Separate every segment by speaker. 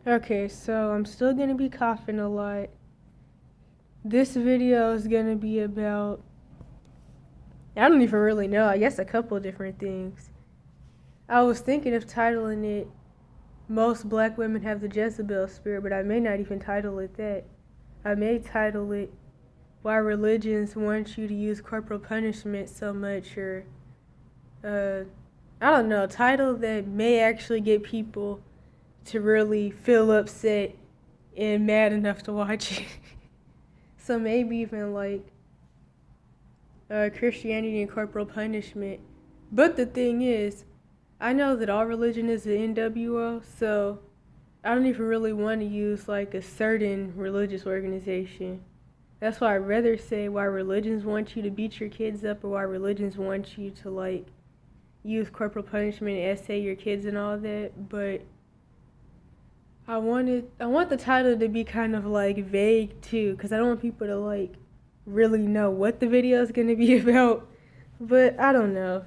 Speaker 1: Okay, so I'm still gonna be coughing a lot. This video is gonna be about, I don't even really know, I guess a couple different things. I was thinking of titling it, Most Black Women Have the Jezebel Spirit, but I may not even title it that. I may title it, Why Religions Want You to Use Corporal Punishment So Much, or, I don't know, a title that may actually get people to really feel upset and mad enough to watch it. So maybe even like Christianity and corporal punishment. But the thing is, I know that all religion is an NWO, so I don't even really want to use like a certain religious organization. That's why I'd rather say why religions want you to beat your kids up, or why religions want you to like use corporal punishment and essay your kids and all that. But I want the title to be kind of like vague too, because I don't want people to like really know what the video is going to be about. But I don't know.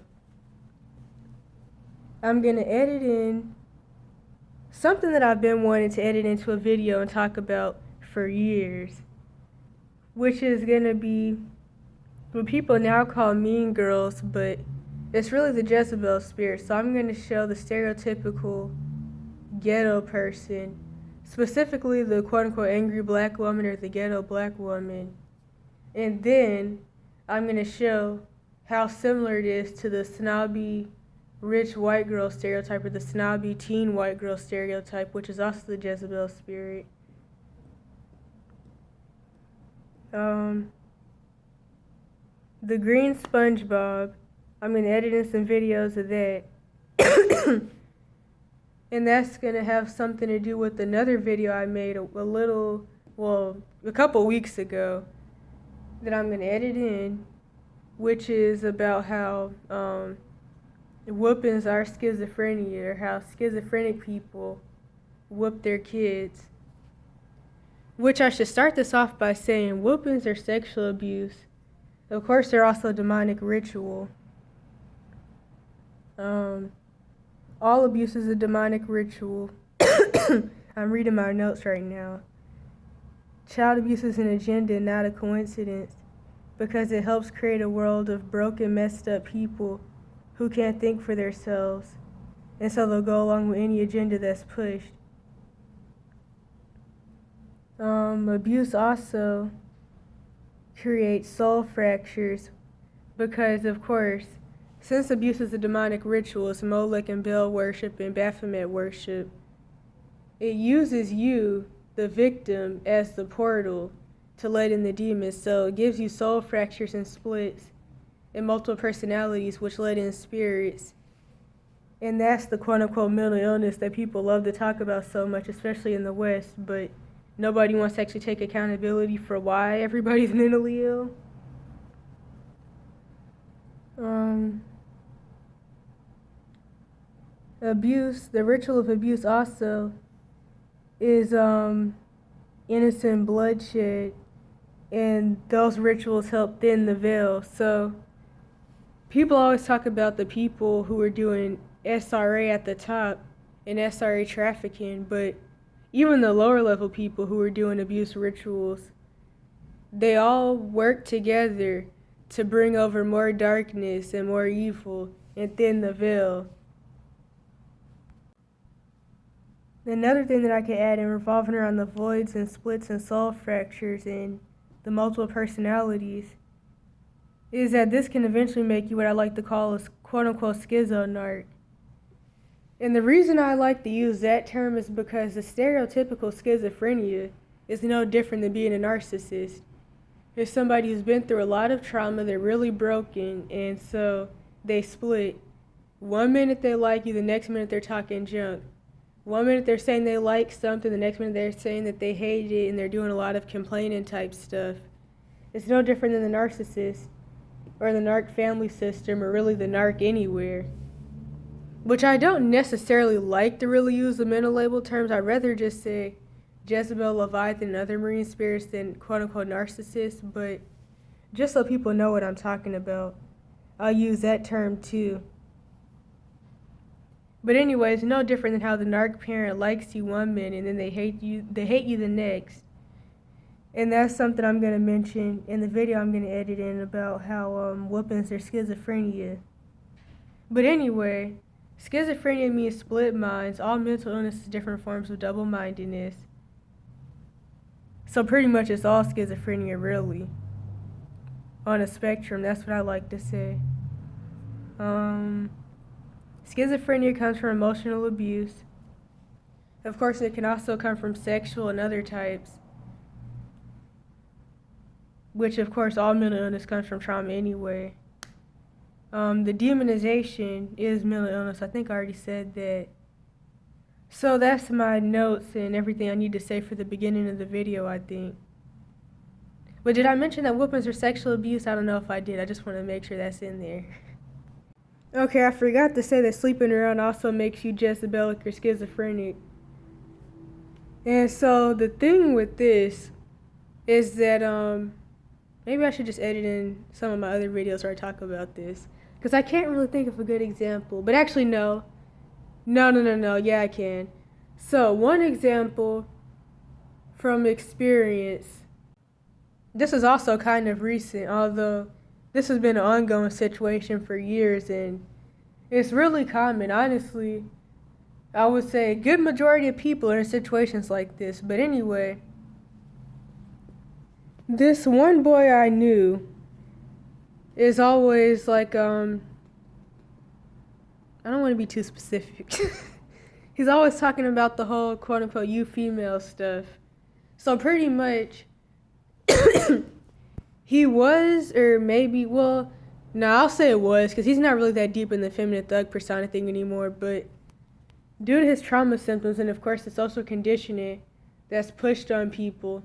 Speaker 1: I'm going to edit in something that I've been wanting to edit into a video and talk about for years, which is going to be what people now call mean girls, but it's really the Jezebel spirit. So I'm going to show the stereotypical ghetto person, specifically the quote-unquote angry black woman or the ghetto black woman. And then I'm going to show how similar it is to the snobby rich white girl stereotype, or the snobby teen white girl stereotype, which is also the Jezebel spirit. The green SpongeBob, I'm going to edit in some videos of that. And that's going to have something to do with another video I made a couple weeks ago that I'm going to edit in, which is about how whoopings are schizophrenia, or how schizophrenic people whoop their kids. Which I should start this off by saying whoopings are sexual abuse. Of course, they're also a demonic ritual. All abuse is a demonic ritual. I'm reading my notes right now. Child abuse is an agenda, not a coincidence, because it helps create a world of broken, messed up people who can't think for themselves, and so they'll go along with any agenda that's pushed. Abuse also creates soul fractures, because, of course, since abuse is a demonic ritual, it's Molech and Baal worship and Baphomet worship, it uses you, the victim, as the portal to let in the demons. So it gives you soul fractures and splits and multiple personalities, which let in spirits. And that's the quote-unquote mental illness that people love to talk about so much, especially in the West, but nobody wants to actually take accountability for why everybody's mentally ill. Abuse, the ritual of abuse also is innocent bloodshed, and those rituals help thin the veil. So people always talk about the people who are doing SRA at the top and SRA trafficking, but even the lower level people who are doing abuse rituals, they all work together to bring over more darkness and more evil and thin the veil. Another thing that I could add in revolving around the voids and splits and soul fractures and the multiple personalities is that this can eventually make you what I like to call a quote-unquote schizo-narc. And the reason I like to use that term is because the stereotypical schizophrenia is no different than being a narcissist. It's somebody who's been through a lot of trauma, they're really broken, and so they split. One minute they like you, the next minute they're talking junk. One minute they're saying they like something, the next minute they're saying that they hate it, and they're doing a lot of complaining type stuff. It's no different than the narcissist, or the narc family system, or really the narc anywhere. Which I don't necessarily like to really use the mental label terms. I'd rather just say Jezebel, Leviathan, and other marine spirits than quote-unquote narcissists, but just so people know what I'm talking about, I'll use that term too. But anyways, no different than how the narc parent likes you one minute and then they hate you the next. And that's something I'm gonna mention in the video I'm gonna edit in about how whoopings are schizophrenia. But anyway, schizophrenia means split minds. All mental illness is different forms of double-mindedness. So pretty much it's all schizophrenia, really. On a spectrum, that's what I like to say. Schizophrenia comes from emotional abuse. Of course, it can also come from sexual and other types. Which, of course, all mental illness comes from trauma anyway. The demonization is mental illness. I think I already said that. So that's my notes and everything I need to say for the beginning of the video, I think. But did I mention that whoopings are sexual abuse? I don't know if I did. I just want to make sure that's in there. Okay, I forgot to say that sleeping around also makes you Jezebelic or schizophrenic. And so the thing with this is that maybe I should just edit in some of my other videos where I talk about this. Because I can't really think of a good example. But actually, no. No. Yeah, I can. So, one example from experience. This is also kind of recent, although this has been an ongoing situation for years. And it's really common, honestly. I would say a good majority of people are in situations like this. But anyway, this one boy I knew is always like, I don't want to be too specific. He's always talking about the whole quote-unquote you female stuff. So pretty much, he was, or maybe, well, no, I'll say it was, because he's not really that deep in the feminine thug persona thing anymore, but due to his trauma symptoms and, of course, the social conditioning that's pushed on people,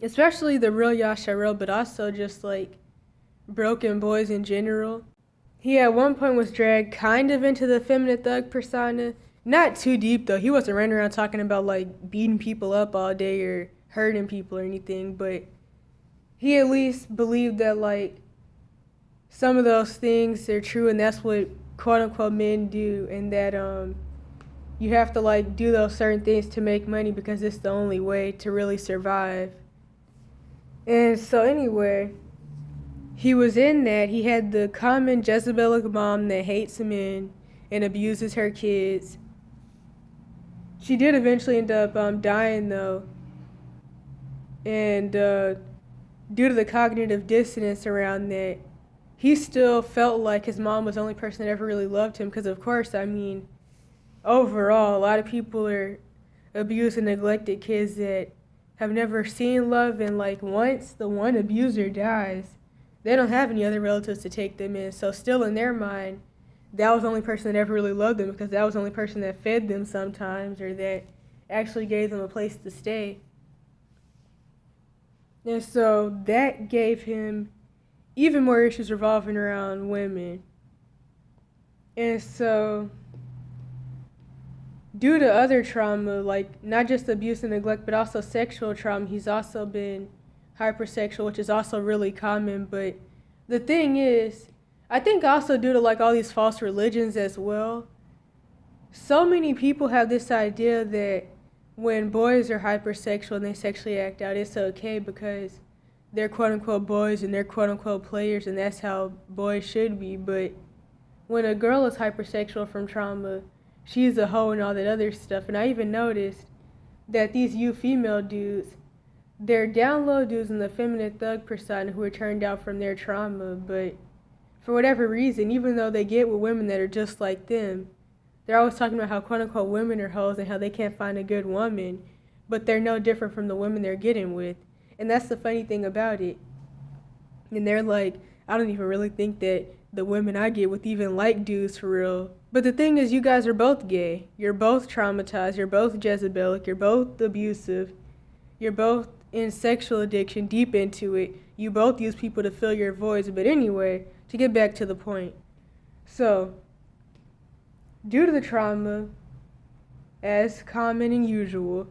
Speaker 1: especially the real Yasharel, but also just, like, broken boys in general. He at one point was dragged kind of into the feminine thug persona. Not too deep, though. He wasn't running around talking about, like, beating people up all day or hurting people or anything, but he at least believed that, like, some of those things are true and that's what quote-unquote men do, and that you have to, like, do those certain things to make money because it's the only way to really survive. And so anyway, he was in that. He had the common Jezebelic mom that hates men and abuses her kids. She did eventually end up dying, though. And due to the cognitive dissonance around that, he still felt like his mom was the only person that ever really loved him. Because, of course, I mean, overall, a lot of people are abused and neglected kids that have never seen love. And, like, once the one abuser dies, they don't have any other relatives to take them in. So still in their mind, that was the only person that ever really loved them because that was the only person that fed them sometimes or that actually gave them a place to stay. And so that gave him even more issues revolving around women. And so due to other trauma, like not just abuse and neglect, but also sexual trauma, he's also been hypersexual, which is also really common. But the thing is, I think also due to like all these false religions as well, so many people have this idea that when boys are hypersexual and they sexually act out, it's okay because they're quote-unquote boys and they're quote-unquote players and that's how boys should be. But when a girl is hypersexual from trauma, she's a hoe and all that other stuff. And I even noticed that these female dudes, they're down low dudes in the feminine thug persona who are turned out from their trauma, but for whatever reason, even though they get with women that are just like them, they're always talking about how quote-unquote women are hoes and how they can't find a good woman, but they're no different from the women they're getting with. And that's the funny thing about it. And they're like, I don't even really think that the women I get with even like dudes for real. But the thing is, you guys are both gay. You're both traumatized. You're both Jezebelic. You're both abusive. You're both in sexual addiction, deep into it. You both use people to fill your voids. But anyway, to get back to the point. So, due to the trauma, as common and usual,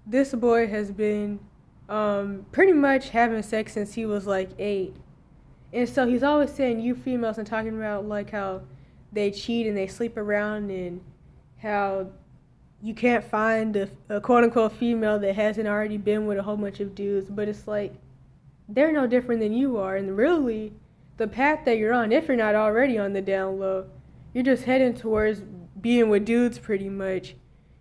Speaker 1: this boy has been pretty much having sex since he was like 8. And so he's always saying you females and talking about like how they cheat and they sleep around, and how you can't find a quote-unquote female that hasn't already been with a whole bunch of dudes. But it's like, they're no different than you are. And really, the path that you're on, if you're not already on the down low, you're just heading towards being with dudes pretty much,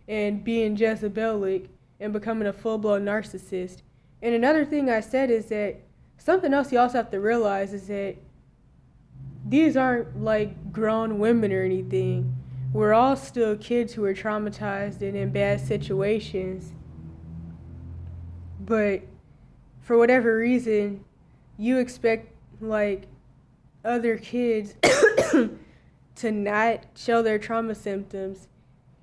Speaker 1: and being Jezebelic and becoming a full-blown narcissist. And another thing I said is that something else you also have to realize is that these aren't like grown women or anything. We're all still kids who are traumatized and in bad situations. But for whatever reason, you expect like other kids to not show their trauma symptoms,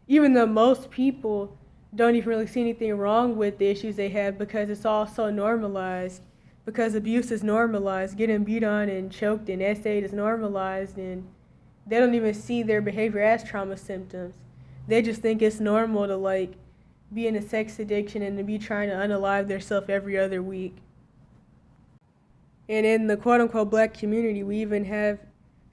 Speaker 1: even though most people don't even really see anything wrong with the issues they have, because it's all so normalized. Because abuse is normalized, getting beat on and choked and essayed is normalized, and they don't even see their behavior as trauma symptoms. They just think it's normal to like be in a sex addiction and to be trying to unalive themselves every other week. And in the quote-unquote black community, we even have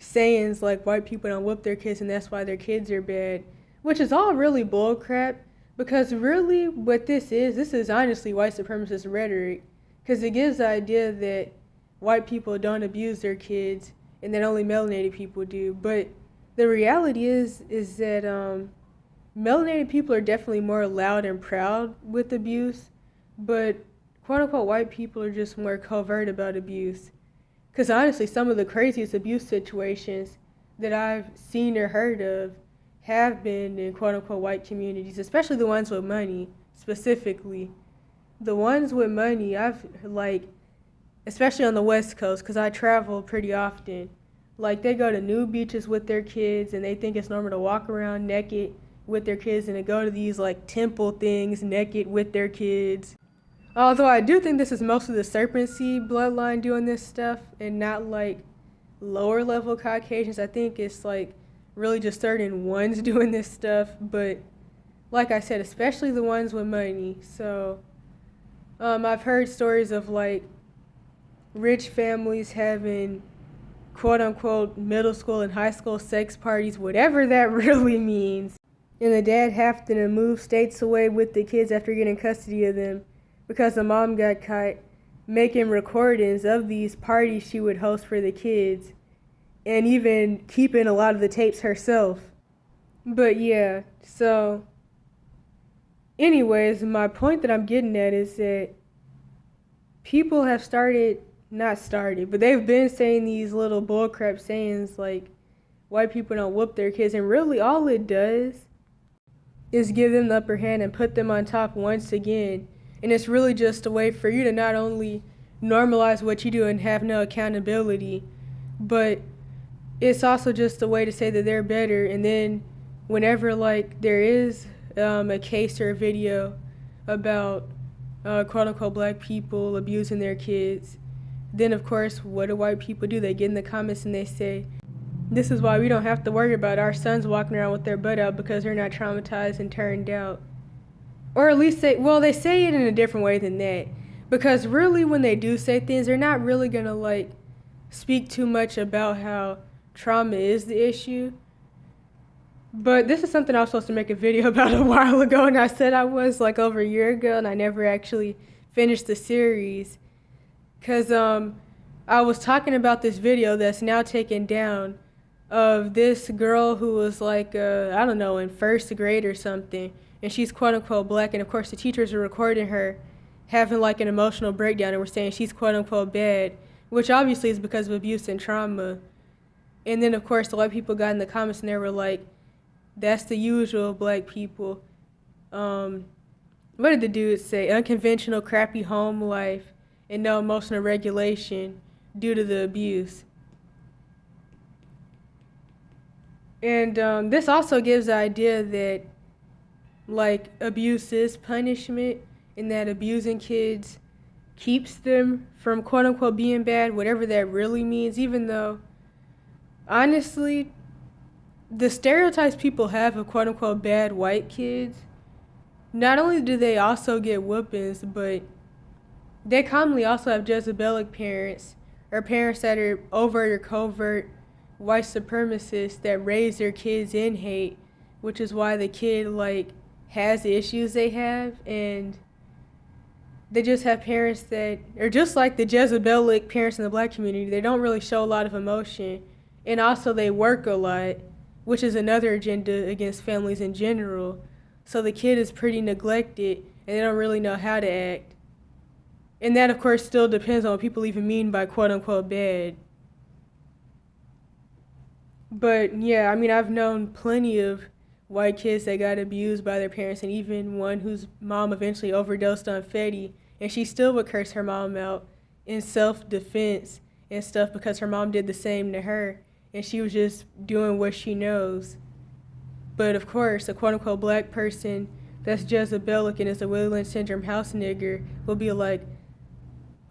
Speaker 1: sayings like white people don't whoop their kids and that's why their kids are bad, which is all really bullcrap, because really what this is honestly white supremacist rhetoric, because it gives the idea that white people don't abuse their kids and that only melanated people do. But the reality is that melanated people are definitely more loud and proud with abuse, but quote-unquote white people are just more covert about abuse. Because honestly, some of the craziest abuse situations that I've seen or heard of have been in quote-unquote white communities, especially the ones with money, specifically. The ones with money, I've, like, especially on the West Coast, because I travel pretty often, like, they go to nude beaches with their kids, and they think it's normal to walk around naked with their kids, and to go to these, like, temple things naked with their kids. Although I do think this is mostly the Serpent Seed bloodline doing this stuff, and not, like, lower level Caucasians. I think it's, like, really just certain ones doing this stuff, but like I said, especially the ones with money. So I've heard stories of like rich families having quote unquote middle school and high school sex parties, whatever that really means, and the dad having to move states away with the kids after getting custody of them because the mom got caught making recordings of these parties she would host for the kids, and even keeping a lot of the tapes herself. But yeah, so anyways, my point that I'm getting at is that people have but they've been saying these little bullcrap sayings like white people don't whoop their kids, and really all it does is give them the upper hand and put them on top once again. And it's really just a way for you to not only normalize what you do and have no accountability, but it's also just a way to say that they're better. And then whenever like there is a case or a video about quote unquote black people abusing their kids, then of course what do white people do? They get in the comments and they say, this is why we don't have to worry about our sons walking around with their butt out because they're not traumatized and turned out. Or at least they say it in a different way than that, because really when they do say things, they're not really gonna like speak too much about how trauma is the issue. But this is something I was supposed to make a video about a while ago, and I said I was like over a year ago, and I never actually finished the series because I was talking about this video that's now taken down of this girl who was like I don't know, in first grade or something, and she's quote unquote black, and of course the teachers are recording her having like an emotional breakdown, and we're saying she's quote unquote bad, which obviously is because of abuse and trauma. And then of course the white people got in the comments and they were like, that's the usual black people. What did the dude say? Unconventional, crappy home life and no emotional regulation due to the abuse. And this also gives the idea that like abuse is punishment, and that abusing kids keeps them from quote unquote being bad, whatever that really means, even though honestly the stereotypes people have of quote unquote bad white kids, not only do they also get whoopings, but they commonly also have Jezebelic parents, or parents that are overt or covert, white supremacists that raise their kids in hate, which is why the kid has the issues they have, and they just have parents that are just like the Jezebelic parents in the black community. They don't really show a lot of emotion, and also they work a lot, which is another agenda against families in general. So the kid is pretty neglected, and they don't really know how to act. And that, of course, still depends on what people even mean by quote-unquote bad. But, yeah, I mean, I've known plenty of white kids that got abused by their parents, and even one whose mom eventually overdosed on Fetty, and she still would curse her mom out in self-defense and stuff because her mom did the same to her, and she was just doing what she knows. But, of course, a quote-unquote black person that's Jezebelic and is a Willie Lynch syndrome house nigger will be like,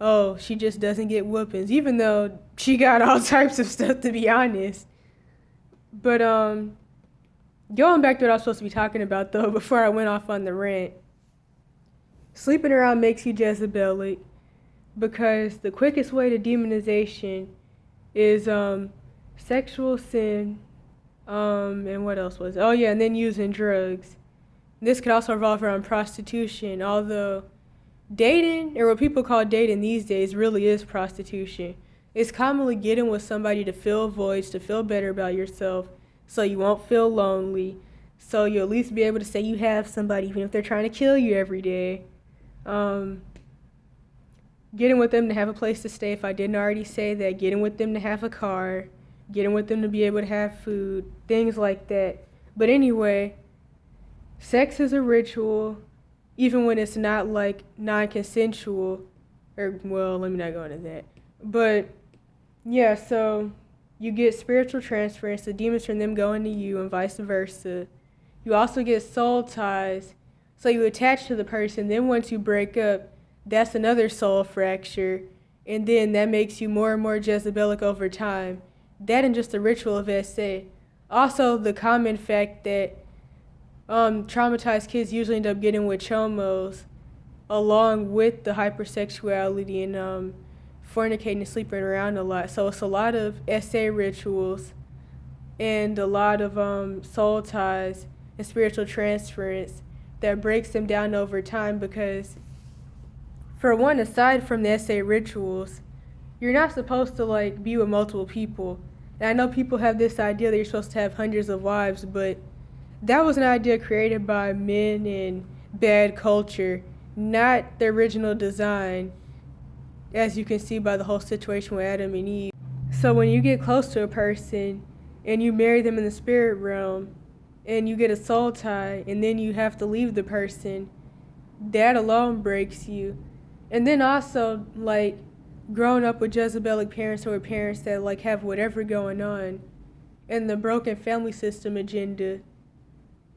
Speaker 1: oh, she just doesn't get whoopings, even though she got all types of stuff, to be honest. But, going back to what I was supposed to be talking about, though, before I went off on the rant, sleeping around makes you Jezebelic because the quickest way to demonization is sexual sin, and what else was it? Oh, yeah, and then using drugs. This could also revolve around prostitution, although dating, or what people call dating these days, really is prostitution. It's commonly getting with somebody to fill voids, to feel better about yourself, so you won't feel lonely, so you'll at least be able to say you have somebody, even if they're trying to kill you every day. Getting with them to have a place to stay, if I didn't already say that, getting with them to have a car, getting with them to be able to have food, things like that. But anyway, sex is a ritual, even when it's not non-consensual, or, well, let me not go into that. But, yeah, so you get spiritual transference, the demons from them going to you and vice versa. You also get soul ties, so you attach to the person, then once you break up, that's another soul fracture, and then that makes you more and more Jezebelic over time. That and just the ritual of SA. Also, the common fact that traumatized kids usually end up getting with chomos, along with the hypersexuality and fornicating and sleeping around a lot. So it's a lot of SA rituals and a lot of soul ties and spiritual transference that breaks them down over time because, for one, aside from the SA rituals, you're not supposed to be with multiple people. And I know people have this idea that you're supposed to have hundreds of wives, but that was an idea created by men in bad culture, not the original design, as you can see by the whole situation with Adam and Eve. So when you get close to a person and you marry them in the spirit realm and you get a soul tie and then you have to leave the person, that alone breaks you. And then also, growing up with Jezebelic parents or parents that, have whatever going on, and the broken family system agenda,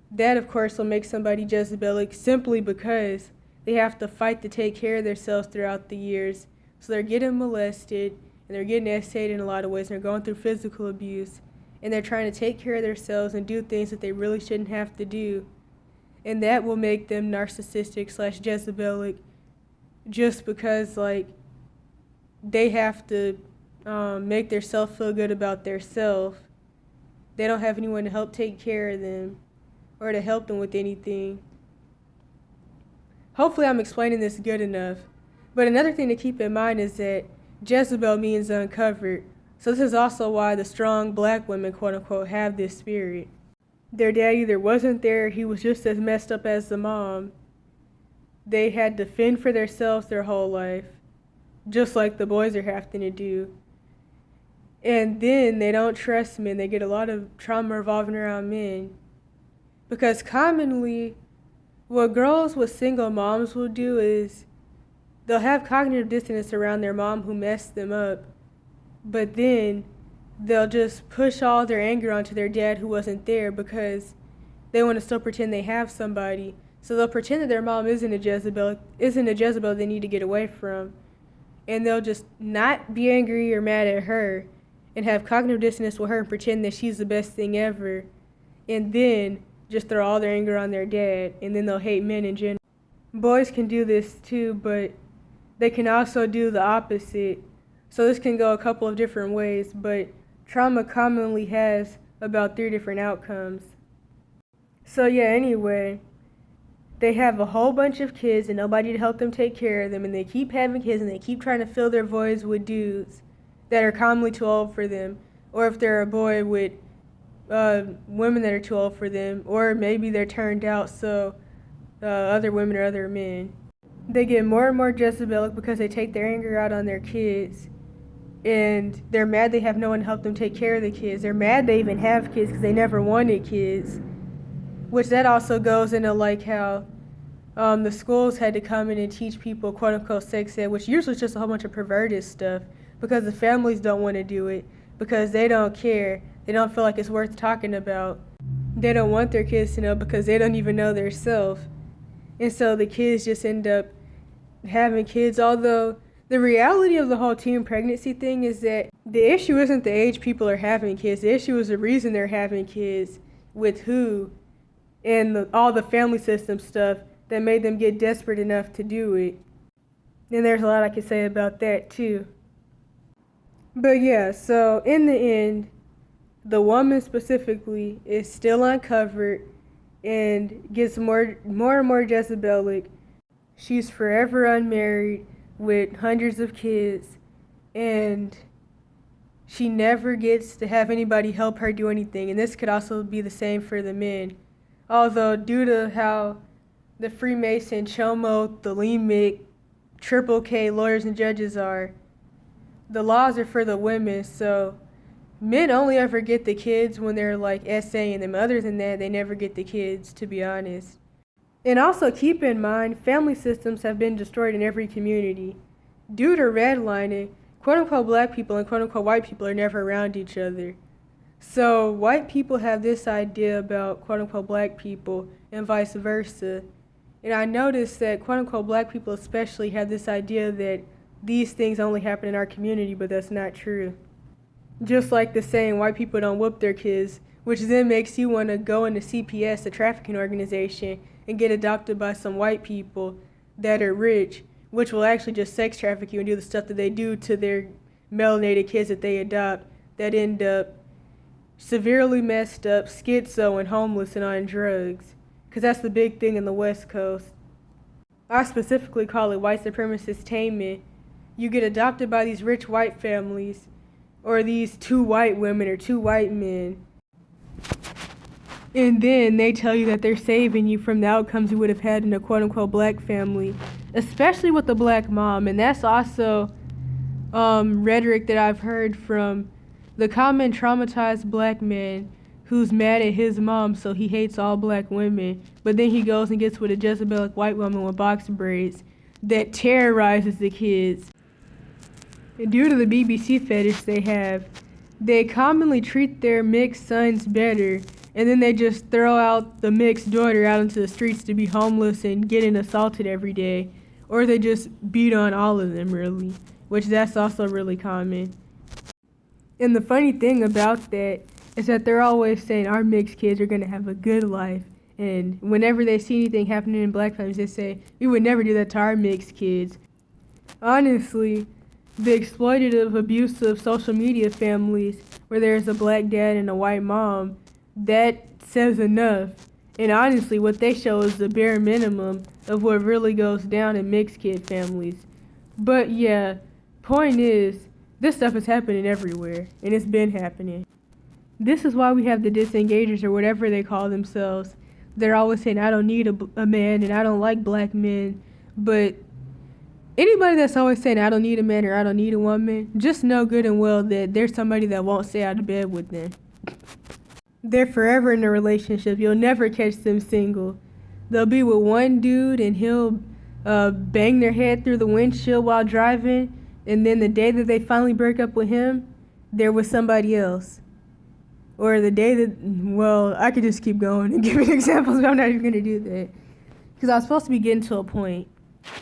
Speaker 1: that, of course, will make somebody Jezebelic simply because they have to fight to take care of themselves throughout the years. So they're getting molested, and they're getting SA'd in a lot of ways, and they're going through physical abuse, and they're trying to take care of themselves and do things that they really shouldn't have to do. And that will make them narcissistic / Jezebelic, just because, they have to make their self feel good about their self. They don't have anyone to help take care of them or to help them with anything. Hopefully I'm explaining this good enough. But another thing to keep in mind is that Jezebel means uncovered. So this is also why the strong black women, quote unquote, have this spirit. Their dad either wasn't there, he was just as messed up as the mom. They had to fend for themselves their whole life, just like the boys are having to do. And then they don't trust men. They get a lot of trauma revolving around men. Because commonly, what girls with single moms will do is they'll have cognitive dissonance around their mom who messed them up, but then they'll just push all their anger onto their dad who wasn't there because they want to still pretend they have somebody. So they'll pretend that their mom isn't a Jezebel they need to get away from. And they'll just not be angry or mad at her and have cognitive dissonance with her and pretend that she's the best thing ever. And then just throw all their anger on their dad, and then they'll hate men in general. Boys can do this too, but they can also do the opposite. So this can go a couple of different ways, but trauma commonly has about 3 different outcomes. So yeah, anyway, they have a whole bunch of kids and nobody to help them take care of them, and they keep having kids and they keep trying to fill their voids with dudes that are commonly too old for them, or if they're a boy, with women that are too old for them, or maybe they're turned out, so other women or other men. They get more and more Jezebelic because they take their anger out on their kids, and they're mad they have no one to help them take care of the kids. They're mad they even have kids because they never wanted kids, which that also goes into like how the schools had to come in and teach people quote-unquote sex ed, which usually is just a whole bunch of perverted stuff because the families don't want to do it because they don't care. They don't feel like it's worth talking about. They don't want their kids to know because they don't even know their self. And so the kids just end up having kids, although the reality of the whole teen pregnancy thing is that the issue isn't the age people are having kids. The issue is the reason they're having kids, with who, and all the family system stuff that made them get desperate enough to do it. And there's a lot I could say about that too. But yeah, so in the end, the woman specifically is still uncovered and gets more and more Jezebelic. She's forever unmarried with hundreds of kids, and she never gets to have anybody help her do anything. And this could also be the same for the men. Although due to how the Freemason, Chomo, Thelemic, Triple K lawyers and judges are, the laws are for the women, so men only ever get the kids when they're like essaying them. Other than that, they never get the kids, to be honest. And also keep in mind, family systems have been destroyed in every community. Due to redlining, quote-unquote black people and quote-unquote white people are never around each other. So white people have this idea about quote-unquote black people and vice versa. And I noticed that quote-unquote black people especially have this idea that these things only happen in our community, but that's not true. Just like the saying, white people don't whoop their kids, which then makes you want to go into CPS, the trafficking organization, and get adopted by some white people that are rich, which will actually just sex traffic you and do the stuff that they do to their melanated kids that they adopt, that end up severely messed up, schizo, and homeless and on drugs. Because that's the big thing in the West Coast. I specifically call it white supremacist tainment. You get adopted by these rich white families, or these 2 white women or 2 white men, and then they tell you that they're saving you from the outcomes you would have had in a quote-unquote black family, especially with the black mom. And that's also rhetoric that I've heard from the common traumatized black man who's mad at his mom, so he hates all black women, but then he goes and gets with a Jezebelic white woman with box braids that terrorizes the kids. And due to the BBC fetish they have, they commonly treat their mixed sons better, and then they just throw out the mixed daughter out into the streets to be homeless and getting assaulted every day. Or they just beat on all of them, really, which that's also really common. And the funny thing about that is that they're always saying our mixed kids are going to have a good life. And whenever they see anything happening in black families, they say, we would never do that to our mixed kids. Honestly, the exploitative, abusive social media families where there's a black dad and a white mom, that says enough. And honestly, what they show is the bare minimum of what really goes down in mixed kid families. But yeah, point is, this stuff is happening everywhere, and it's been happening. This is why we have the disengagers, or whatever they call themselves. They're always saying, I don't need a man, and I don't like black men. But anybody that's always saying, I don't need a man or I don't need a woman, just know good and well that there's somebody that won't stay out of bed with them. They're forever in a relationship. You'll never catch them single. They'll be with one dude and he'll bang their head through the windshield while driving, and then the day that they finally break up with him, they're with somebody else. Or the day that, well, I could just keep going and give examples, but I'm not even going to do that. Because I was supposed to be getting to a point.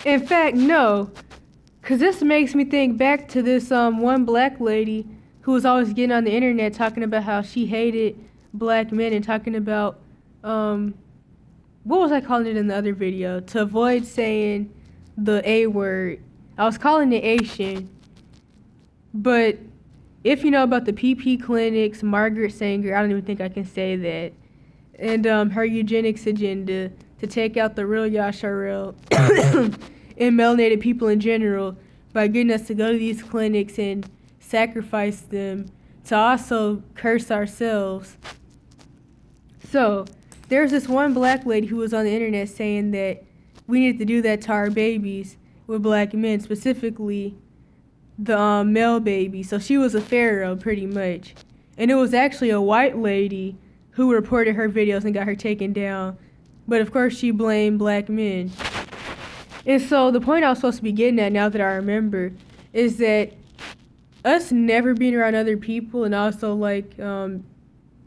Speaker 1: In fact, no. Because this makes me think back to this one black lady who was always getting on the internet talking about how she hated black men and talking about, what was I calling it in the other video? To avoid saying the A word. I was calling it Asian. But if you know about the PP clinics, Margaret Sanger, I don't even think I can say that, and her eugenics agenda to take out the real Yasharel and melanated people in general by getting us to go to these clinics and sacrifice them to also curse ourselves. So, there's this one black lady who was on the internet saying that we need to do that to our babies with black men, specifically the male baby. So she was a pharaoh, pretty much. And it was actually a white lady who reported her videos and got her taken down. But of course, she blamed black men. And so the point I was supposed to be getting at, now that I remember, is that us never being around other people, and also like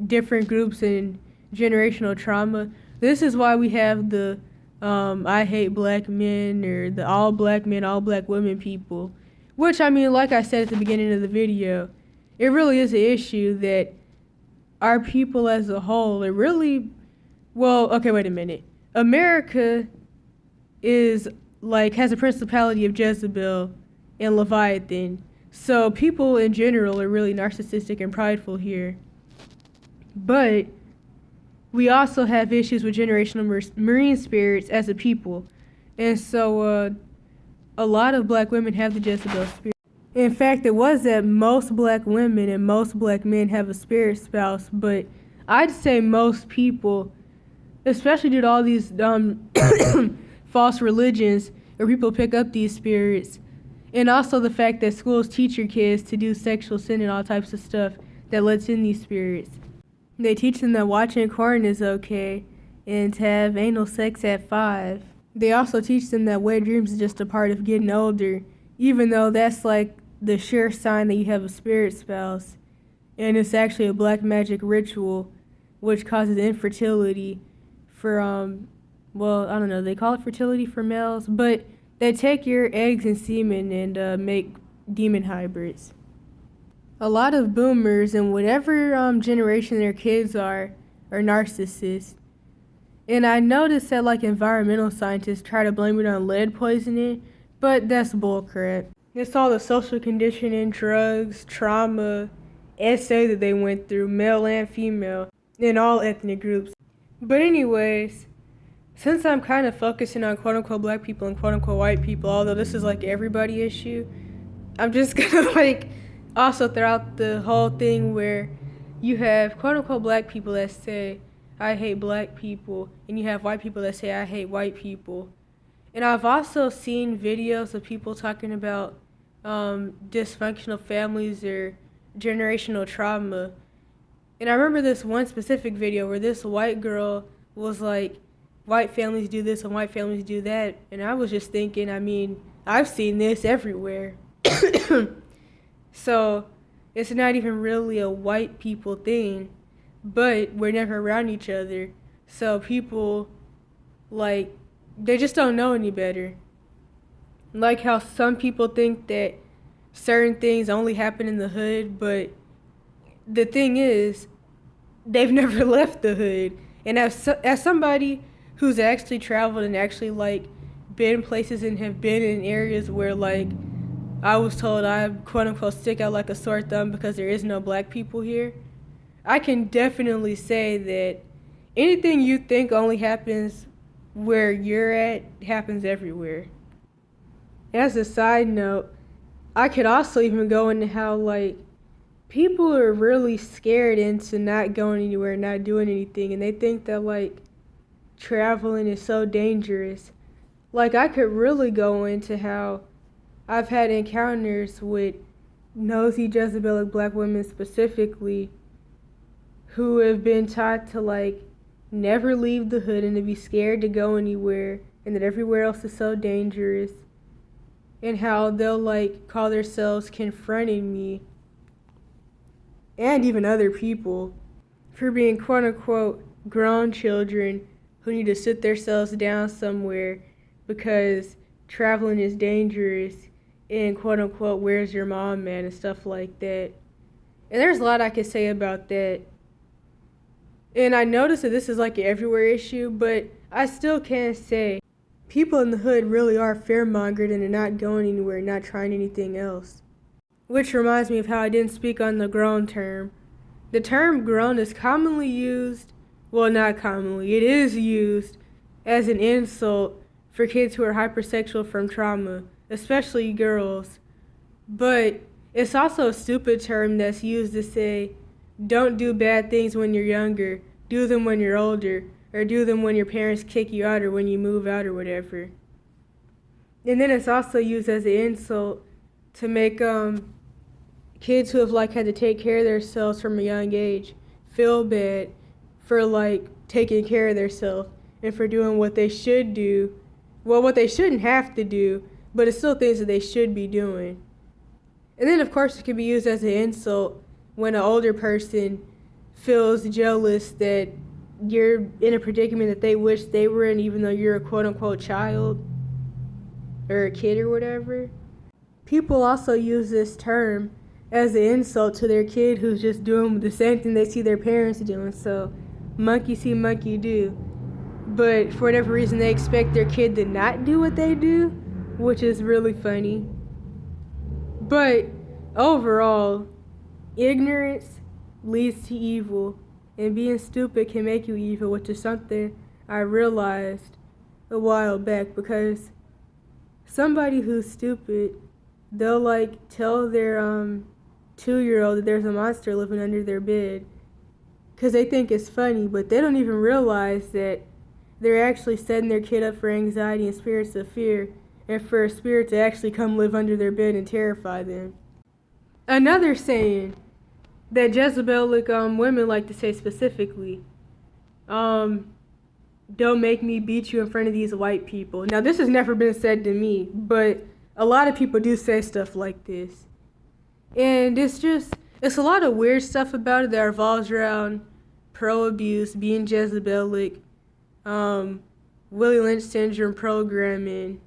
Speaker 1: different groups and generational trauma. This is why we have the I hate black men, or the all black men, all black women people. Which, I mean, like I said at the beginning of the video, it really is an issue that our people as a whole, okay, wait a minute. America has a principality of Jezebel and Leviathan. So people in general are really narcissistic and prideful here. But we also have issues with generational marine spirits as a people. And so a lot of black women have the Jezebel spirit. In fact, it was that most black women and most black men have a spirit spouse, but I'd say most people, especially due to all these false religions where people pick up these spirits, and also the fact that schools teach your kids to do sexual sin and all types of stuff that lets in these spirits. They teach them that watching porn is okay and to have anal sex at 5. They also teach them that wet dreams is just a part of getting older, even though that's like the sure sign that you have a spirit spouse. And it's actually a black magic ritual which causes infertility for, I don't know, they call it fertility for males, but they take your eggs and semen and make demon hybrids. A lot of boomers and whatever generation their kids are narcissists. And I noticed that like environmental scientists try to blame it on lead poisoning, but that's bullcrap. It's all the social conditioning, drugs, trauma, essay that they went through, male and female, in all ethnic groups. But anyways, since I'm kind of focusing on quote-unquote black people and quote-unquote white people, although this is like everybody issue, I'm just gonna like also throw out the whole thing where you have quote-unquote black people that say, I hate black people, and you have white people that say, I hate white people. And I've also seen videos of people talking about dysfunctional families or generational trauma. And I remember this one specific video where this white girl was like, white families do this and white families do that. And I was just thinking, I mean, I've seen this everywhere. So it's not even really a white people thing, but we're never around each other. So people, like, they just don't know any better. Like how some people think that certain things only happen in the hood, but the thing is, they've never left the hood. And as somebody who's actually traveled and actually, like, been places and have been in areas where, like, I was told I, quote-unquote, stick out like a sore thumb because there is no black people here, I can definitely say that anything you think only happens where you're at happens everywhere. As a side note, I could also even go into how, like, people are really scared into not going anywhere, not doing anything, and they think that, like, traveling is so dangerous. Like, I could really go into how I've had encounters with nosy Jezebelic black women specifically who have been taught to, like, never leave the hood and to be scared to go anywhere, and that everywhere else is so dangerous, and how they'll, like, call themselves confronting me and even other people for being quote-unquote grown children who need to sit themselves down somewhere because traveling is dangerous and quote-unquote where's your mom, man, and stuff like that. And there's a lot I could say about that. And I noticed that this is like an everywhere issue, but I still can't say people in the hood really are fear-mongered and are not going anywhere, not trying anything else. Which reminds me of how I didn't speak on the grown term. The term grown is commonly used, well, not commonly, it is used as an insult for kids who are hypersexual from trauma, especially girls. But it's also a stupid term that's used to say, don't do bad things when you're younger, do them when you're older, or do them when your parents kick you out or when you move out or whatever. And then it's also used as an insult to make kids who have had to take care of themselves from a young age feel bad for taking care of themselves and for doing what they should do. Well, what they shouldn't have to do, but it's still things that they should be doing. And then of course it can be used as an insult when an older person feels jealous that you're in a predicament that they wish they were in, even though you're a quote-unquote child or a kid or whatever. People also use this term as an insult to their kid who's just doing the same thing they see their parents doing. So, monkey see, monkey do. But for whatever reason, they expect their kid to not do what they do, which is really funny. But overall, ignorance leads to evil, and being stupid can make you evil, which is something I realized a while back, because somebody who's stupid, they'll tell their 2-year-old that there's a monster living under their bed because they think it's funny, but they don't even realize that they're actually setting their kid up for anxiety and spirits of fear, and for a spirit to actually come live under their bed and terrify them. Another saying that Jezebelic women like to say specifically, don't make me beat you in front of these white people. Now, this has never been said to me, but a lot of people do say stuff like this. And it's a lot of weird stuff about it that revolves around pro-abuse, being Jezebelic, Willie Lynch syndrome programming,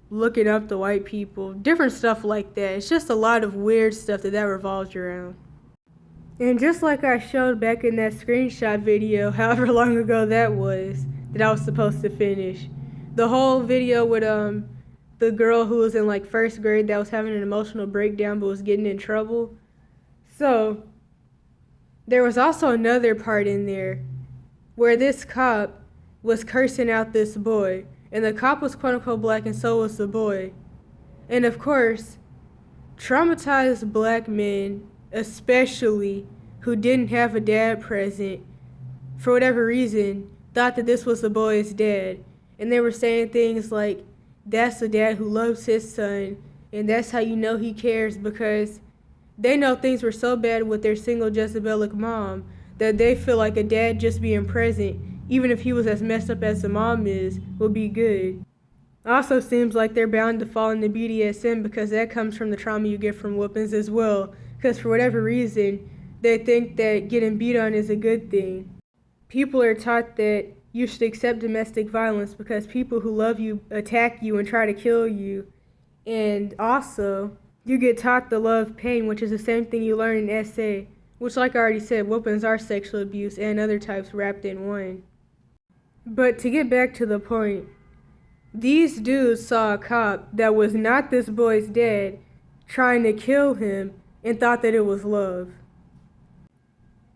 Speaker 1: looking up the white people, different stuff like that. It's just a lot of weird stuff that revolves around. And just like I showed back in that screenshot video, however long ago that was, that I was supposed to finish, the whole video with the girl who was in first grade that was having an emotional breakdown but was getting in trouble. So there was also another part in there where this cop was cursing out this boy, and the cop was quote-unquote black and so was the boy. And of course, traumatized black men, especially who didn't have a dad present, for whatever reason, thought that this was the boy's dad. And they were saying things like, that's the dad who loves his son, and that's how you know he cares, because they know things were so bad with their single Jezebelic mom that they feel like a dad just being present, even if he was as messed up as the mom is, would be good. Also seems like they're bound to fall into BDSM because that comes from the trauma you get from whoopings as well, because for whatever reason, they think that getting beat on is a good thing. People are taught that you should accept domestic violence because people who love you attack you and try to kill you. And also, you get taught to love pain, which is the same thing you learn in SA, which, like I already said, whoopings are sexual abuse and other types wrapped in one. But to get back to the point, these dudes saw a cop that was not this boy's dad trying to kill him and thought that it was love.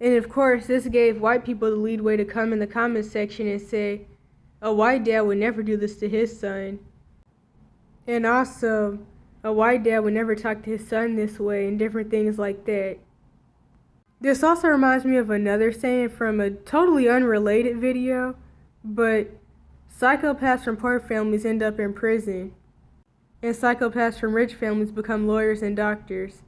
Speaker 1: And of course, this gave white people the leadway to come in the comments section and say, a white dad would never do this to his son. And also, a white dad would never talk to his son this way, and different things like that. This also reminds me of another saying from a totally unrelated video, but psychopaths from poor families end up in prison, and psychopaths from rich families become lawyers and doctors.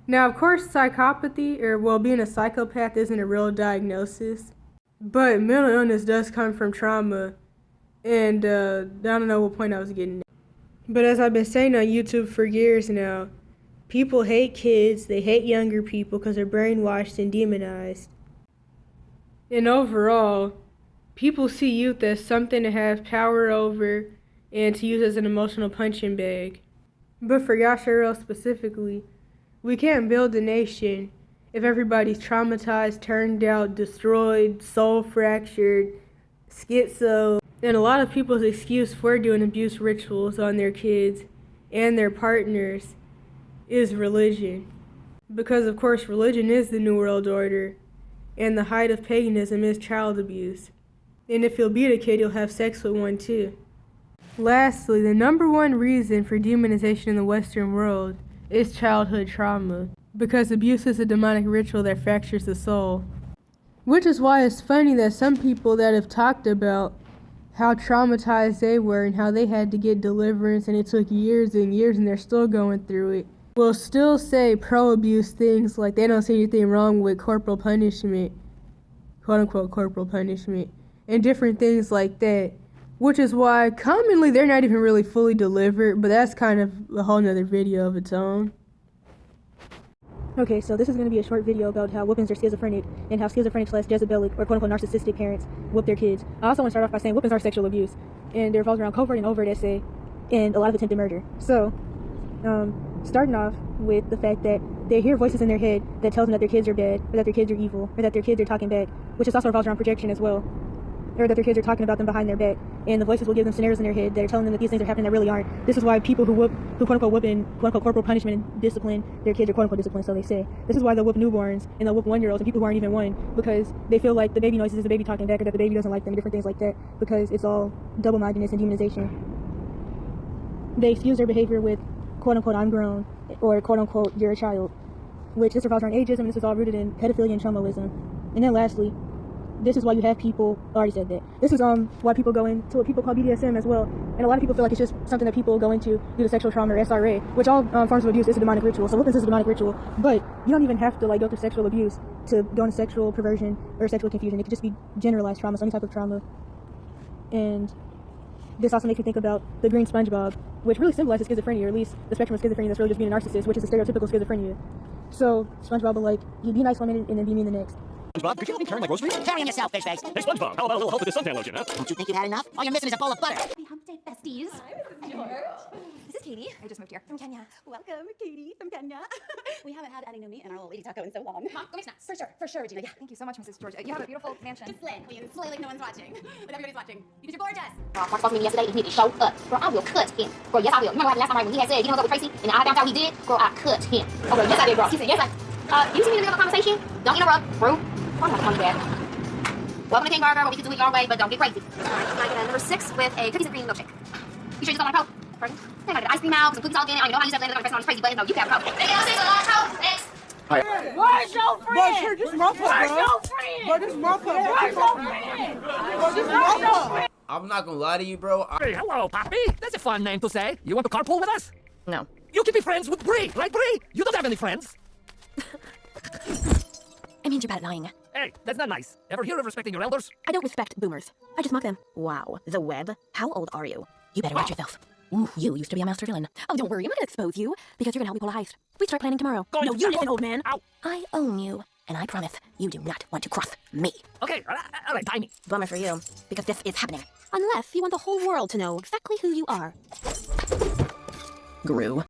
Speaker 1: Now, of course, psychopathy, being a psychopath isn't a real diagnosis, but mental illness does come from trauma, and I don't know what point I was getting at. But as I've been saying on YouTube for years now, people hate kids, they hate younger people because they're brainwashed and demonized. And overall, people see youth as something to have power over and to use as an emotional punching bag. But for Yashirel specifically, we can't build a nation if everybody's traumatized, turned out, destroyed, soul fractured, schizo. And a lot of people's excuse for doing abuse rituals on their kids and their partners is religion. Because of course religion is the New World Order, and the height of paganism is child abuse. And if you'll beat a kid, you'll have sex with one too. Lastly, the number one reason for demonization in the Western world is childhood trauma, because abuse is a demonic ritual that fractures the soul. Which is why it's funny that some people that have talked about how traumatized they were and how they had to get deliverance and it took years and years and they're still going through it, will still say pro-abuse things like they don't see anything wrong with corporal punishment, quote-unquote corporal punishment, and different things like that. Which is why commonly they're not even really fully delivered, but that's kind of a whole nother video of its own.
Speaker 2: Okay, so this is going to be a short video about how whoopings are schizophrenic and how schizophrenic / Jezebelic or quote-unquote narcissistic parents whoop their kids. I also want to start off by saying whoopings are sexual abuse, and they revolve around covert and overt essay and a lot of attempted murder. So, starting off with the fact that they hear voices in their head that tell them that their kids are bad, or that their kids are evil, or that their kids are talking back, which is also revolves around projection as well, or that their kids are talking about them behind their back, and the voices will give them scenarios in their head that are telling them that these things are happening that really aren't. This is why people who quote-unquote whoop in quote-unquote corporal punishment and discipline their kids are quote-unquote disciplined, so they say. This is why they'll whoop newborns and they'll whoop 1-year-olds and people who aren't even 1, because they feel like the baby noises is the baby talking back, or that the baby doesn't like them, different things like that, because it's all double-mindedness and demonization. They excuse their behavior with quote-unquote I'm grown, or quote-unquote you're a child, which this revolves around ageism, and this is all rooted in pedophilia and chomoism. And then lastly, this is why you have people, I already said that, this is why people go into what people call BDSM as well, and a lot of people feel like it's just something that people go into due to sexual trauma or SRA, which all forms of abuse is a demonic ritual, so whoopings is a demonic ritual, but you don't even have to go through sexual abuse to go into sexual perversion or sexual confusion. It could just be generalized trauma, so any type of trauma. And this also makes me think about the green SpongeBob, which really symbolizes schizophrenia, or at least the spectrum of schizophrenia that's really just being a narcissist, which is the stereotypical schizophrenia. So SpongeBob will you be nice 1 minute and then be mean the next.
Speaker 3: SpongeBob, could you help me turn my groceries?
Speaker 4: Carry them yourself, fish face.
Speaker 3: Hey, SpongeBob, how about a little help with this suntan lotion, huh?
Speaker 4: Don't you think you've had enough? All you're missing is a bowl of butter.
Speaker 5: Happy hump day, besties.
Speaker 6: Hi, this is George.
Speaker 5: This is Katie.
Speaker 6: I just moved here.
Speaker 5: From Kenya.
Speaker 6: Welcome, Katie from Kenya. We haven't had Adding No Meat and our little lady taco in so long.
Speaker 5: Mom, go make snacks.
Speaker 6: For sure, Regina. Yeah, thank you so much, Mrs. George. You have a beautiful mansion.
Speaker 5: Just slay. Slay like no one's watching. But everybody's watching. Because you're gorgeous.
Speaker 7: Mark spoke to me yesterday. He need to show up. Girl, I will cut him. Girl, yes, I will. Remember what happened last time, right? When he had said he didn't hook up with Tracy, and I found out he did? Girl, I cut him. Oh, girl, yes, I did, girl. He said, yes, you see me in the middle of a conversation? Don't interrupt. Rude. I'm not calling you back. Welcome to King Burger, where we can do it your way, but don't get crazy.
Speaker 5: Alright, can I get a number 6 with a cookies and cream milkshake?
Speaker 7: You sure you just don't want a Coke? Pardon? I gotta get ice cream out, put some cookies all in it. I don't know how you said that. I'm pressing on this crazy button. No, you can have a Coke. Hey, I'll take a large Coke. Next.
Speaker 8: Where's your friend?
Speaker 9: Bro, sure, just my cup,
Speaker 8: Where's
Speaker 9: bro.
Speaker 8: your friend?
Speaker 9: Bro, this is my cup.
Speaker 8: Where's your friend?
Speaker 9: Bro, this is my cup.
Speaker 10: I'm not gonna lie to you, bro.
Speaker 3: Hey, hello, Poppy. That's a fun name to say. You want to carpool with us?
Speaker 4: No.
Speaker 3: You can be friends with Bree, right, Bree? You don't have any friends.
Speaker 5: I mean, you're bad at lying.
Speaker 3: Hey, that's not nice. Ever hear of respecting your elders?
Speaker 5: I don't respect boomers. I just mock them.
Speaker 4: Wow. The web? How old are you?
Speaker 5: You better watch yourself. You used to be a master villain. Oh, don't worry. I'm not gonna expose you because you're gonna help me pull a heist. We start planning tomorrow.
Speaker 3: Going
Speaker 5: no,
Speaker 3: to
Speaker 5: you
Speaker 3: jail.
Speaker 5: listen, old man.
Speaker 3: Ow.
Speaker 5: I own you, and I promise you do not want to cross me.
Speaker 3: Okay, all right, Tiny.
Speaker 4: Bummer for you, because this is happening.
Speaker 5: Unless you want the whole world to know exactly who you are.
Speaker 4: Gru.